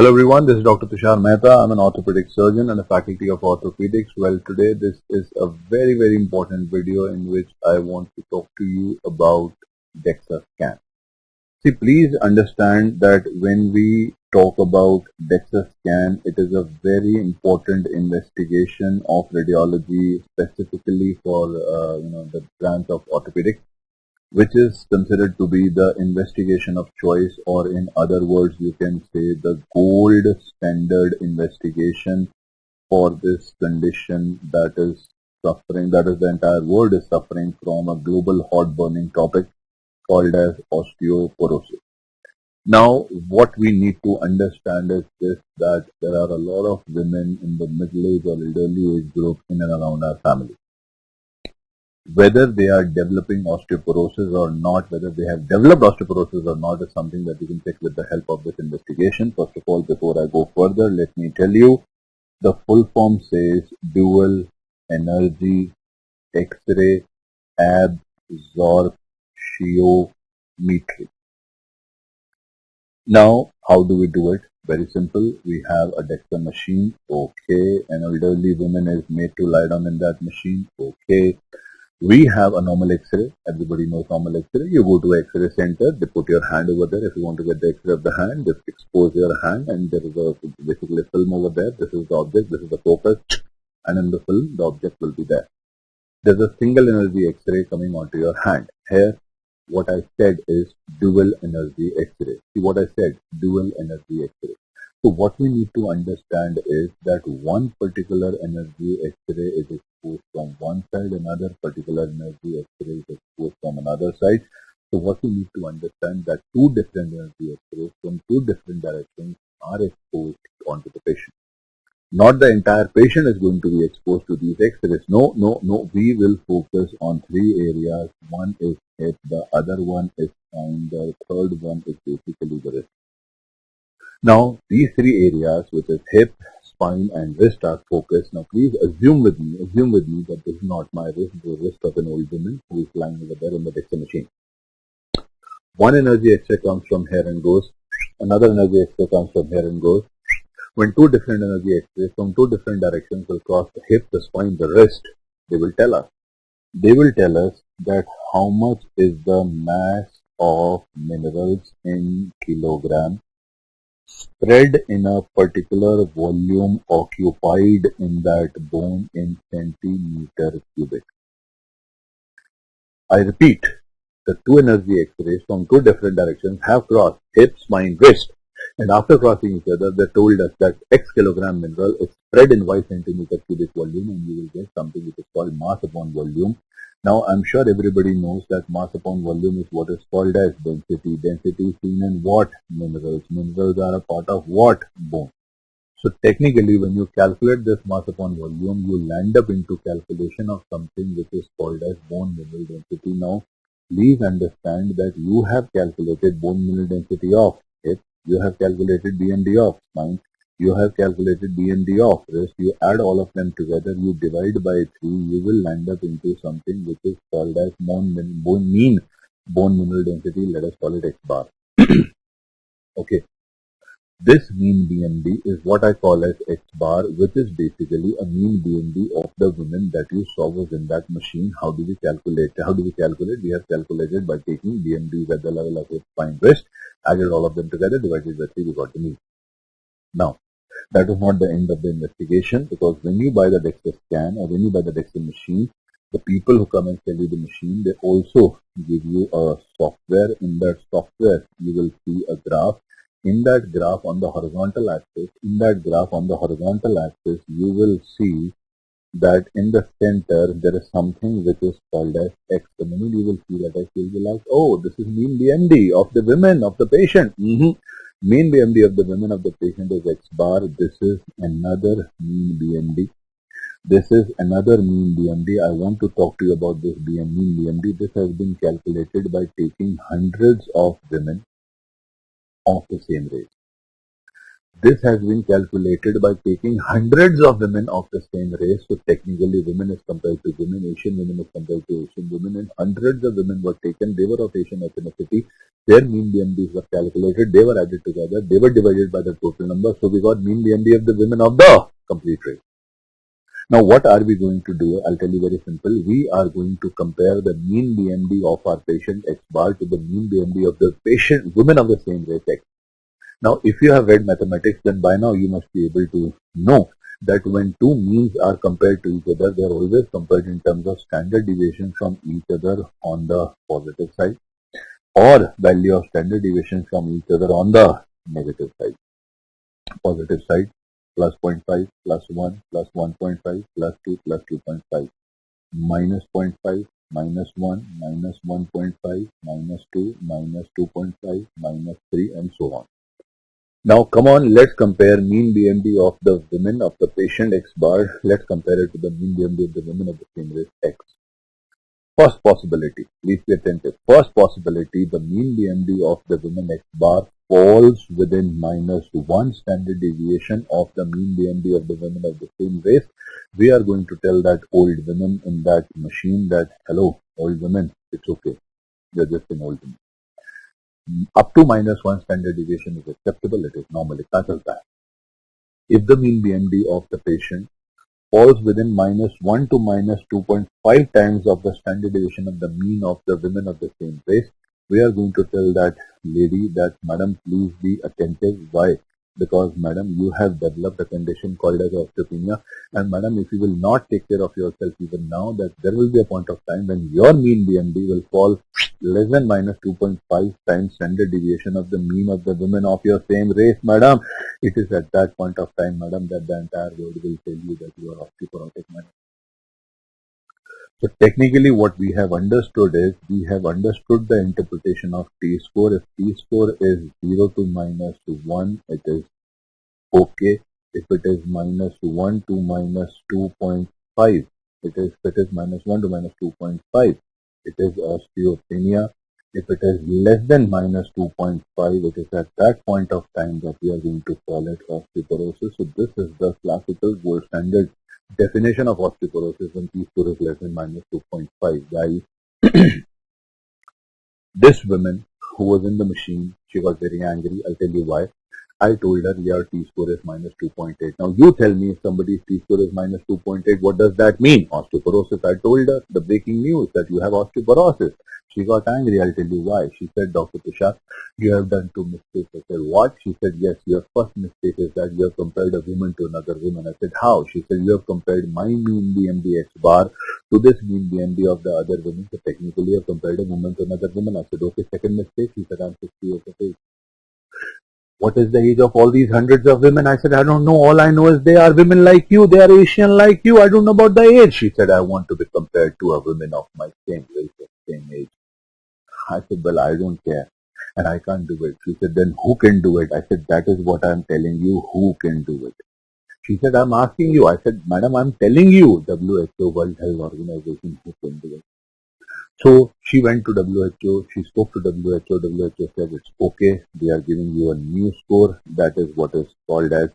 Hello everyone, this is Dr. Tushar Mehta. I'm an orthopedic surgeon and a faculty of orthopedics. Well, today this is a very important video in which I want to talk to you about Dexa Scan. See, please understand that when we talk about Dexa Scan, it is a very important investigation of radiology, specifically for the branch of orthopedics, which is considered to be the investigation of choice, or in other words you can say the gold standard investigation for this condition that is suffering, that is the entire world is suffering from, a global hot burning topic called as osteoporosis. Now what we need to understand is this, that there are a lot of women in the middle age or elderly age group in and around our family. Whether they are developing osteoporosis or not, whether they have developed osteoporosis or not, is something that you can check with the help of this investigation. First of all, before I go further, let me tell you, the full form says dual energy X-ray absorptiometry. Now, how do we do it? Very simple. We have a Dexa machine. Okay. An elderly woman is made to lie down in that machine. Okay. We have a normal X-ray. Everybody knows normal X-ray. You go to X-ray center, they put your hand over there. If you want to get the X-ray of the hand, just expose your hand, and there is basically a film over there. This is the object, this is the focus, and in the film, the object will be there. There's a single energy X-ray coming onto your hand. Here, what I said is dual energy X-ray. See what I said, dual energy X-ray. So what we need to understand is that one particular energy X-ray is exposed from one side, another particular energy X-ray is exposed from another side. So what we need to understand that two different energy X-rays from two different directions are exposed onto the patient. Not the entire patient is going to be exposed to these X-rays. No. We will focus on three areas. One is hip, the other one is spine, the third one is basically the wrist. Now, these three areas, which is hip, spine and wrist, are focused. Now, please assume with me that this is not my wrist, the wrist of an old woman who is lying over there in the Dexa machine. One energy X-ray comes from here and goes. Another energy X-ray comes from here and goes. When two different energy X-rays from two different directions will cross the hip, the spine, the wrist, they will tell us. They will tell us that how much is the mass of minerals in kilogram spread in a particular volume occupied in that bone in centimeter cubic. I repeat, the two energy X-rays from two different directions have crossed hip, spine, wrist, and after crossing each other, they told us that X kilogram mineral is spread in Y centimeter cubic volume, and you will get something which is called mass upon volume. Now, I'm sure everybody knows that mass upon volume is what is called as density. Density is seen in what? Minerals. Minerals are a part of what? Bone. So technically, when you calculate this mass upon volume, you land up into calculation of something which is called as bone mineral density. Now, please understand that you have calculated bone mineral density of hip, you have calculated BMD of spine, you have calculated BMD of wrist, you add all of them together, you divide by 3, you will land up into something which is called as bone mineral density, let us call it X bar. Okay. This mean BMD is what I call as X bar, which is basically a mean BMD of the women that you saw was in that machine. How do we calculate? We have calculated by taking BMDs at the level of hip, spine, wrist, added all of them together, divided by 3, we got the mean. Now, that is not the end of the investigation, because when you buy the Dexa Scan or when you buy the Dexa machine, the people who come and sell you the machine, they also give you a software. In that software, you will see a graph. In that graph on the horizontal axis, you will see that in the center there is something which is called as X. The moment you will see that X, you will be like, oh, this is mean BMD of the women, of the patient. Mean BMD of the women of the patient is X bar. This is another mean BMD. I want to talk to you about this mean BMD. This has been calculated by taking hundreds of women of the same race. This has been calculated by taking hundreds of women of the same race. So technically women is compared to women, Asian women is compared to Asian women, and hundreds of women were taken. They were of Asian ethnicity. Their mean BMDs were calculated. They were added together. They were divided by the total number. So we got mean BMD of the women of the complete race. Now what are we going to do? I'll tell you very simple. We are going to compare the mean BMD of our patient X bar to the mean BMD of the patient women of the same race X. Now, if you have read mathematics, then by now you must be able to know that when two means are compared to each other, they are always compared in terms of standard deviation from each other on the positive side, or value of standard deviation from each other on the negative side. Positive side, plus 0.5, plus 1, plus 1.5, plus 2, plus 2.5, minus 0.5, minus 1, minus 1.5, minus 2, minus 2.5, minus 3, and so on. Now come on, let's compare mean BMD of the women of the patient X bar. Let's compare it to the mean BMD of the women of the same race X. First possibility, please be attentive. First possibility, the mean BMD of the women X bar falls within minus 1 standard deviation of the mean BMD of the women of the same race. We are going to tell that old women in that machine that, hello, old women, it's okay. You're just an old woman. Up to minus 1 standard deviation is acceptable. It is normal. If the mean BMD of the patient falls within minus 1 to minus 2.5 times of the standard deviation of the mean of the women of the same race, we are going to tell that lady that, madam, please be attentive. Why? Because, madam, you have developed a condition called as osteopenia, and madam, if you will not take care of yourself even now, that there will be a point of time when your mean BMD will fall less than minus 2.5 times standard deviation of the mean of the women of your same race, madam. It is at that point of time, madam, that the entire world will tell you that you are osteoporotic, madam. So technically what we have understood is, we have understood the interpretation of T-score. If T-score is 0 to minus 1, it is okay. If it is minus 1 to minus 2.5, it is minus 1 to minus 2.5, it is osteopenia. If it is less than minus 2.5, it is at that point of time that we are going to call it osteoporosis. So this is the classical gold standard definition of osteoporosis when T-score is less than minus 2.5. Guys, this woman who was in the machine, she got very angry. I'll tell you why. I told her your T-score is minus 2.8. Now you tell me, if somebody's T-score is minus 2.8, what does that mean? Osteoporosis. I told her the breaking news that you have osteoporosis. She got angry. I'll tell you why. She said, Dr. Tushar, you have done 2 mistakes. I said, what? She said, yes, your first mistake is that you have compared a woman to another woman. I said, how? She said, you have compared my mean BMD X bar to this mean BMD of the other women. So technically you have compared a woman to another woman. I said, okay, second mistake. She said, I'm 60 years of age. What is the age of all these hundreds of women? I said, I don't know. All I know is they are women like you. They are Asian like you. I don't know about the age. She said, I want to be compared to a woman of my same race, same age. I said, well, I don't care. And I can't do it. She said, then who can do it? I said, that is what I'm telling you. Who can do it? She said, I'm asking you. I said, madam, I'm telling you. WHO, World Health Organization, who can do it? So she went to WHO, she spoke to WHO, WHO said it's okay, they are giving you a new score, that is what is called as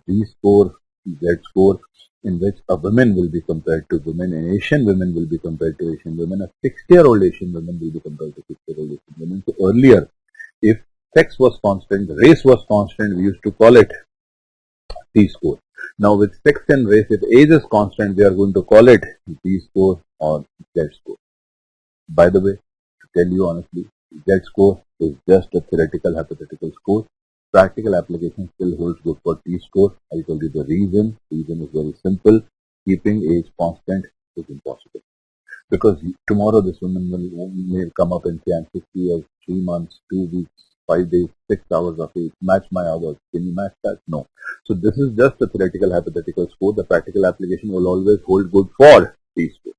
Z score, Z score, in which a woman will be compared to women, and Asian women will be compared to Asian women, a 60-year-old Asian woman will be compared to 60-year-old Asian women. So earlier, if sex was constant, race was constant, we used to call it T score. Now with sex and race, if age is constant, we are going to call it Z score or Z score. By the way, to tell you honestly, Z score is just a theoretical hypothetical score. Practical application still holds good for T score. I'll tell you the reason. Reason is very simple. Keeping age constant is impossible. Because tomorrow this woman may come up and say, I'm 50 years, 3 months, 2 weeks, 5 days, 6 hours of age. Match my hours. Can you match that? No. So this is just a theoretical hypothetical score. The practical application will always hold good for T score.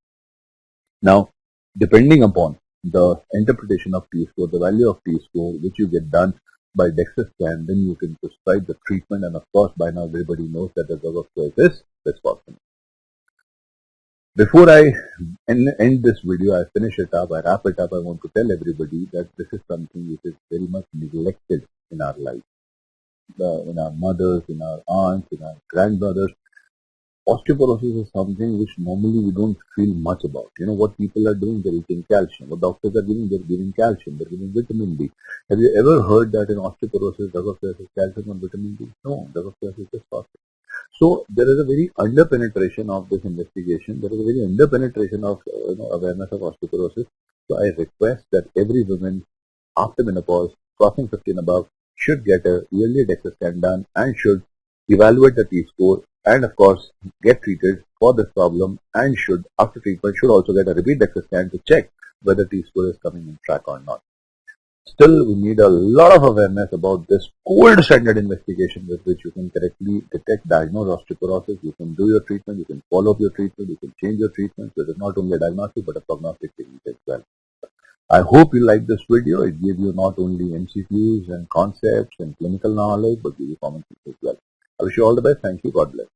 Now, depending upon the interpretation of T-score, the value of T-score, which you get done by Dexa Scan, then you can prescribe the treatment, and of course, by now everybody knows that the drug of choice is bisphosphonate. Before I end this video, I finish it up, I wrap it up, I want to tell everybody that this is something which is very much neglected in our life. in our mothers, in our aunts, in our grandmothers. Osteoporosis is something which normally we don't feel much about. You know what people are doing? They're eating calcium. What doctors are giving? They're giving calcium. They're giving vitamin D. Have you ever heard that in osteoporosis, drug of choice is calcium and vitamin D? No, drug of choice is just phosphorus. So there is a very under penetration of this investigation. There is a very under penetration of awareness of osteoporosis. So I request that every woman after menopause, crossing 50 and above, should get a yearly Dexa Scan done and should evaluate the T-score and of course get treated for this problem and should, after treatment, should also get a repeat Dexa Scan to check whether T-score is coming in track or not. Still, we need a lot of awareness about this gold standard investigation with which you can correctly detect, diagnose osteoporosis. You can do your treatment, you can follow up your treatment, you can change your treatment. So it is not only a diagnostic but a prognostic technique as well. I hope you liked this video. It gave you not only MCQs and concepts and clinical knowledge, but gave you common sense as well. I wish you all the best. Thank you. God bless.